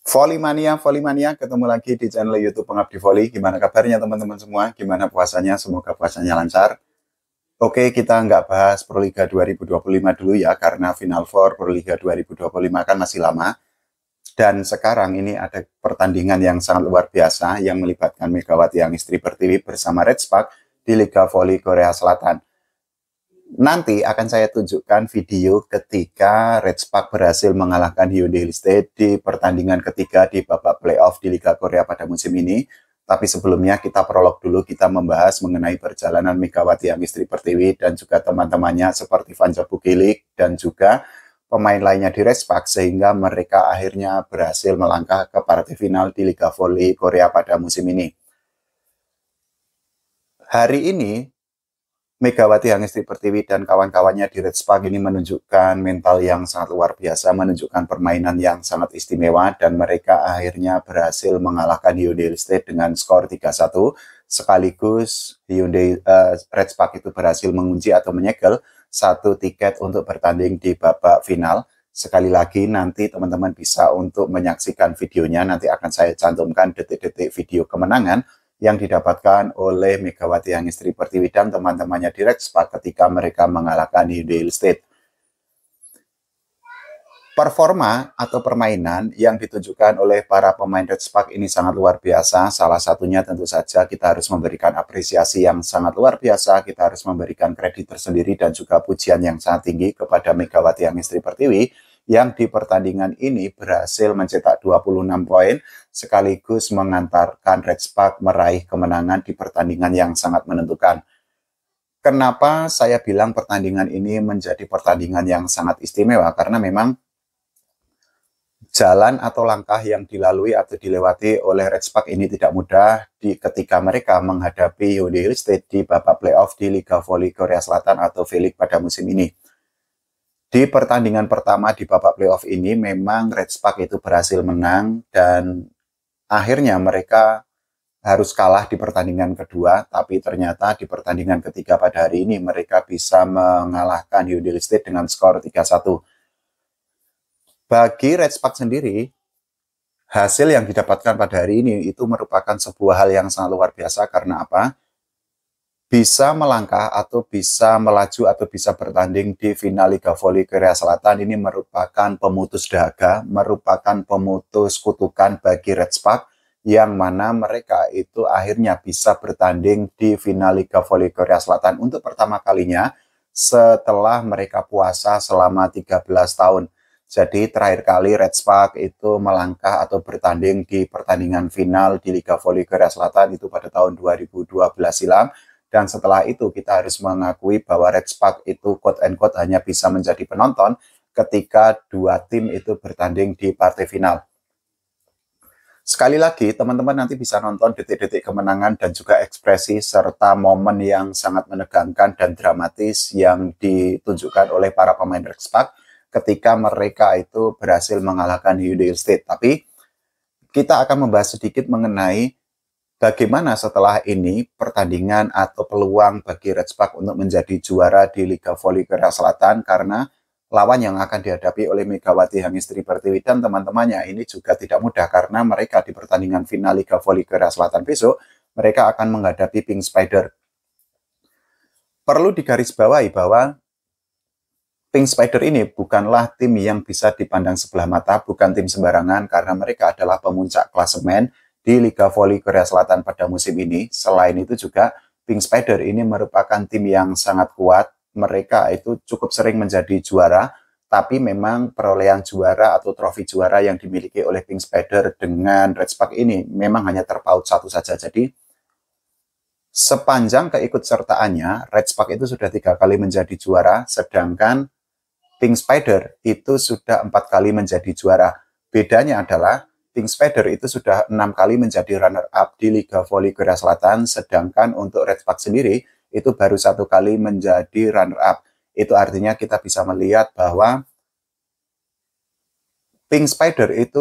Volley Mania, ketemu lagi di channel YouTube Pengabdi Volley. Gimana kabarnya teman-teman semua? Gimana puasanya? Semoga puasanya lancar. Oke, kita nggak bahas Proliga 2025 dulu ya, karena Final Four Proliga 2025 kan masih lama. Dan sekarang ini ada pertandingan yang sangat luar biasa yang melibatkan Megawati Angistri Pertiwi bersama Red Spark di Liga Volley Korea Selatan. Nanti akan saya tunjukkan video ketika Red Spark berhasil mengalahkan Hyundai State di pertandingan ketiga di babak playoff di Liga Korea pada musim ini. Tapi sebelumnya kita prolog dulu, kita membahas mengenai perjalanan Megawati Angistri Pertiwi dan juga teman-temannya seperti Vanja Bukilik dan juga pemain lainnya di Red Spark sehingga mereka akhirnya berhasil melangkah ke partai final di Liga Volley Korea pada musim ini. Hari ini Megawati Angistri Pertiwi dan kawan-kawannya di Red Spark ini menunjukkan mental yang sangat luar biasa, menunjukkan permainan yang sangat istimewa, dan mereka akhirnya berhasil mengalahkan Hyundai State dengan skor 3-1. Sekaligus Red Spark itu berhasil mengunci atau menyegel satu tiket untuk bertanding di babak final. Sekali lagi nanti teman-teman bisa untuk menyaksikan videonya, nanti akan saya cantumkan detik-detik video kemenangan yang didapatkan oleh Megawati Angistri Pertiwi dan teman-temannya di Red Spark ketika mereka mengalahkan Hyundai State. Performa atau permainan yang ditunjukkan oleh para pemain Red Spark ini sangat luar biasa. Salah satunya tentu saja kita harus memberikan apresiasi yang sangat luar biasa, kita harus memberikan kredit tersendiri dan juga pujian yang sangat tinggi kepada Megawati Angistri Pertiwi yang di pertandingan ini berhasil mencetak 26 poin sekaligus mengantarkan Red Spark meraih kemenangan di pertandingan yang sangat menentukan. Kenapa saya bilang pertandingan ini menjadi pertandingan yang sangat istimewa? Karena memang jalan atau langkah yang dilalui atau dilewati oleh Red Spark ini tidak mudah ketika mereka menghadapi Hyundai State di babak playoff di Liga Volley Korea Selatan atau V-League pada musim ini. Di pertandingan pertama di babak playoff ini memang Red Spark itu berhasil menang dan akhirnya mereka harus kalah di pertandingan kedua, tapi ternyata di pertandingan ketiga pada hari ini mereka bisa mengalahkan Hyundai State dengan skor 3-1. Bagi Red Spark sendiri, hasil yang didapatkan pada hari ini itu merupakan sebuah hal yang sangat luar biasa. Karena apa? Bisa melangkah atau bisa melaju atau bisa bertanding di final Liga Volley Korea Selatan ini merupakan pemutus dahaga, merupakan pemutus kutukan bagi Red Spark yang mana mereka itu akhirnya bisa bertanding di final Liga Volley Korea Selatan untuk pertama kalinya setelah mereka puasa selama 13 tahun. Jadi terakhir kali Red Spark itu melangkah atau bertanding di pertandingan final di Liga Volley Korea Selatan itu pada tahun 2012 silam. Dan setelah itu kita harus mengakui bahwa Red Spark itu quote-unquote hanya bisa menjadi penonton ketika dua tim itu bertanding di partai final. Sekali lagi teman-teman nanti bisa nonton detik-detik kemenangan dan juga ekspresi serta momen yang sangat menegangkan dan dramatis yang ditunjukkan oleh para pemain Red Spark ketika mereka itu berhasil mengalahkan Hyundai State. Tapi kita akan membahas sedikit mengenai bagaimana setelah ini pertandingan atau peluang bagi Red Spark untuk menjadi juara di Liga Volley Korea Selatan, karena lawan yang akan dihadapi oleh Megawati Angistri Pertiwi dan teman-temannya ini juga tidak mudah, karena mereka di pertandingan final Liga Volley Korea Selatan besok mereka akan menghadapi Pink Spider. Perlu digarisbawahi bahwa Pink Spider ini bukanlah tim yang bisa dipandang sebelah mata, bukan tim sembarangan, karena mereka adalah pemuncak klasemen di Liga Volley Korea Selatan pada musim ini. Selain itu juga Pink Spider ini merupakan tim yang sangat kuat. Mereka itu cukup sering menjadi juara, tapi memang perolehan juara atau trofi juara yang dimiliki oleh Pink Spider dengan Red Spark ini memang hanya terpaut satu saja. Jadi sepanjang keikutsertaannya Red Spark itu sudah 3 kali menjadi juara, sedangkan Pink Spider itu sudah 4 kali menjadi juara. Bedanya adalah Pink Spider itu sudah 6 kali menjadi runner-up di Liga Volley Korea Selatan, sedangkan untuk Red Spark sendiri itu baru 1 kali menjadi runner-up. Itu artinya kita bisa melihat bahwa Pink Spider itu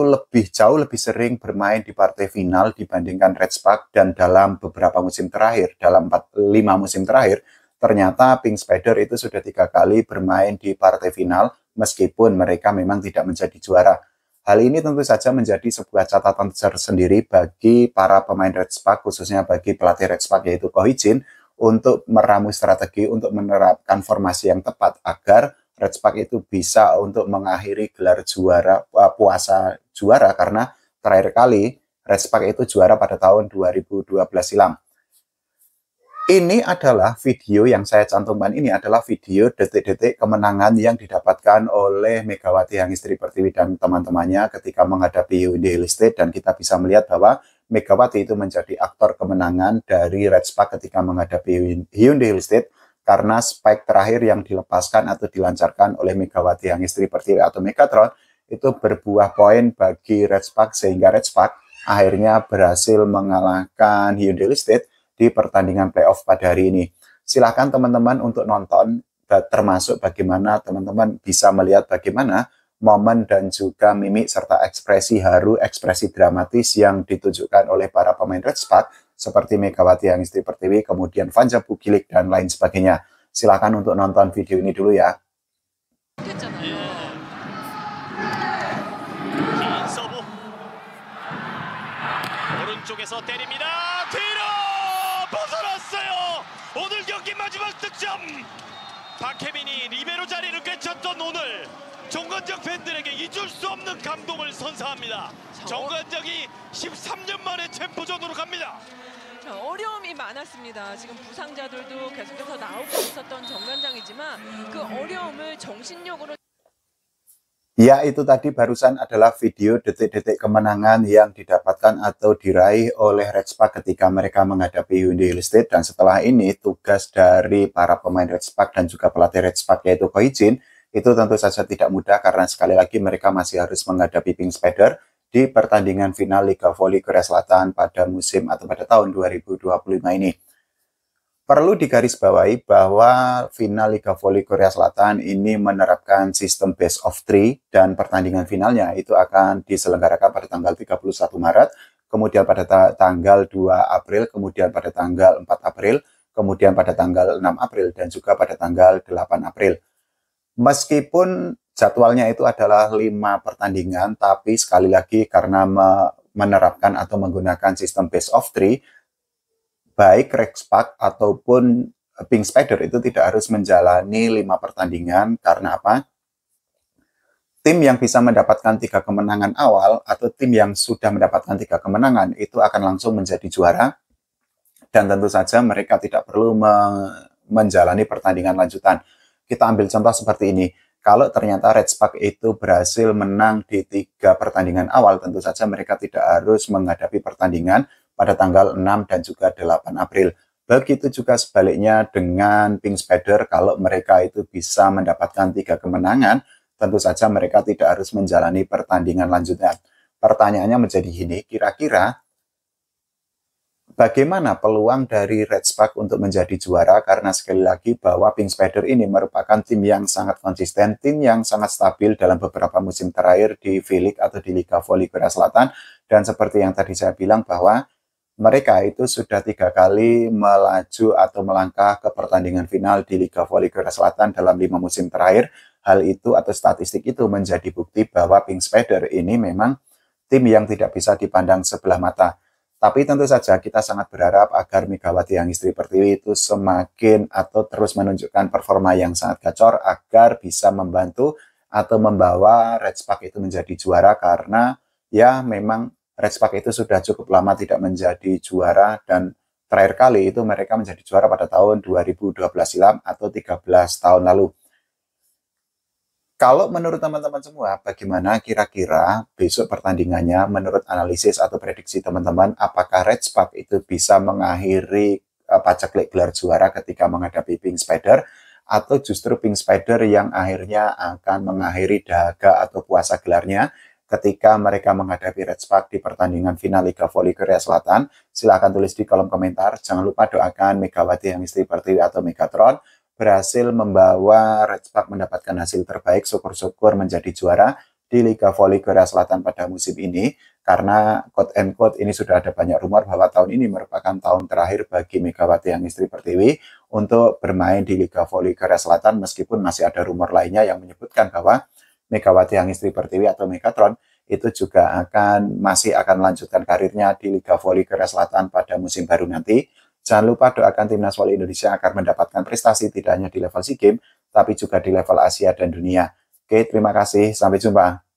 jauh lebih sering bermain di partai final dibandingkan Red Spark, dan dalam beberapa musim terakhir, dalam 5 musim terakhir, ternyata Pink Spider itu sudah 3 kali bermain di partai final meskipun mereka memang tidak menjadi juara. Hal ini tentu saja menjadi sebuah catatan tersendiri bagi para pemain Red Spark, khususnya bagi pelatih Red Spark yaitu Ko Hee-jin, untuk meramu strategi untuk menerapkan formasi yang tepat agar Red Spark itu bisa untuk mengakhiri gelar juara puasa juara, karena terakhir kali Red Spark itu juara pada tahun 2012 silam. Ini adalah video yang saya cantumkan, ini adalah video detik-detik kemenangan yang didapatkan oleh Megawati Hangestri Pertiwi dan teman-temannya ketika menghadapi Hyundai Real dan kita bisa melihat bahwa Megawati itu menjadi aktor kemenangan dari Red Spark ketika menghadapi Hyundai Real karena spike terakhir yang dilepaskan atau dilancarkan oleh Megawati Hangestri Pertiwi atau Megatron itu berbuah poin bagi Red Spark, sehingga Red Spark akhirnya berhasil mengalahkan Hyundai Real di pertandingan playoff pada hari ini. Silahkan teman-teman untuk nonton, termasuk bagaimana teman-teman bisa melihat bagaimana momen dan juga mimik serta ekspresi haru, ekspresi dramatis yang ditunjukkan oleh para pemain Red Spark seperti Megawati Hangestri Pertiwi, kemudian Vanja Bugilik, dan lain sebagainya. Silahkan untuk nonton video ini dulu ya. 오늘 경기 마지막 득점. 박혜민이 리베로 자리를 꿰찼던 오늘 정관장 팬들에게 잊을 수 없는 감동을 선사합니다. 정관장이 13년 만에 챔프전으로 갑니다. 어려움이 많았습니다. 지금 부상자들도 계속해서 나오고 있었던 정관장이지만 그 어려움을 정신력으로. Ya, itu tadi barusan adalah video detik-detik kemenangan yang didapatkan atau diraih oleh Red Spark ketika mereka menghadapi Hyundai Real dan setelah ini tugas dari para pemain Red Spark dan juga pelatih Red Spark yaitu Ko Hee-jin itu tentu saja tidak mudah karena sekali lagi mereka masih harus menghadapi Pink Spider di pertandingan final Liga Voli Korea Selatan pada musim atau pada tahun 2025 ini. Perlu digarisbawahi bahwa final Liga Voli Korea Selatan ini menerapkan sistem best of 3 dan pertandingan finalnya itu akan diselenggarakan pada tanggal 31 Maret, kemudian pada tanggal 2 April, kemudian pada tanggal 4 April, kemudian pada tanggal 6 April, dan juga pada tanggal 8 April. Meskipun jadwalnya itu adalah 5 pertandingan, tapi sekali lagi karena menerapkan atau menggunakan sistem best of 3, baik Red Spark ataupun Pink Spider itu tidak harus menjalani 5 pertandingan. Karena apa? Tim yang bisa mendapatkan 3 kemenangan awal atau tim yang sudah mendapatkan 3 kemenangan itu akan langsung menjadi juara. Dan tentu saja mereka tidak perlu menjalani pertandingan lanjutan. Kita ambil contoh seperti ini. Kalau ternyata Red Spark itu berhasil menang di 3 pertandingan awal, tentu saja mereka tidak harus menghadapi pertandingan pada tanggal 6 dan juga 8 April. Begitu juga sebaliknya dengan Pink Spider, kalau mereka itu bisa mendapatkan 3 kemenangan, tentu saja mereka tidak harus menjalani pertandingan lanjutan. Pertanyaannya menjadi gini, kira-kira bagaimana peluang dari Red Spark untuk menjadi juara? Karena sekali lagi bahwa Pink Spider ini merupakan tim yang sangat konsisten, tim yang sangat stabil dalam beberapa musim terakhir di V-League atau di Liga Voli Korea Selatan. Dan seperti yang tadi saya bilang bahwa mereka itu sudah 3 kali melaju atau melangkah ke pertandingan final di Liga Voli Korea Selatan dalam 5 musim terakhir. Hal itu atau statistik itu menjadi bukti bahwa Pink Spider ini memang tim yang tidak bisa dipandang sebelah mata. Tapi tentu saja kita sangat berharap agar Megawati Hangestri Pertiwi itu semakin atau terus menunjukkan performa yang sangat gacor agar bisa membantu atau membawa Red Spark itu menjadi juara, karena ya memang Red Spark itu sudah cukup lama tidak menjadi juara dan terakhir kali itu mereka menjadi juara pada tahun 2012 silam atau 13 tahun lalu. Kalau menurut teman-teman semua, bagaimana kira-kira besok pertandingannya menurut analisis atau prediksi teman-teman, apakah Red Spark itu bisa mengakhiri paceklik gelar juara ketika menghadapi Pink Spider, atau justru Pink Spider yang akhirnya akan mengakhiri dahaga atau puasa gelarnya ketika mereka menghadapi Red Spark di pertandingan final Liga Voli Korea Selatan? Silahkan tulis di kolom komentar. Jangan lupa doakan Megawati Hangestri Pertiwi atau Megatron berhasil membawa Red Spark mendapatkan hasil terbaik, syukur-syukur menjadi juara di Liga Voli Korea Selatan pada musim ini. Karena quote and quote ini sudah ada banyak rumor bahwa tahun ini merupakan tahun terakhir bagi Megawati Hangestri Pertiwi untuk bermain di Liga Voli Korea Selatan, meskipun masih ada rumor lainnya yang menyebutkan bahwa Megawati Hangestri Pertiwi atau Megatron itu juga masih akan melanjutkan karirnya di Liga Voli Korea Selatan pada musim baru nanti. Jangan lupa doakan timnas voli Indonesia agar mendapatkan prestasi tidak hanya di level SEA Games, tapi juga di level Asia dan dunia. Oke, terima kasih. Sampai jumpa.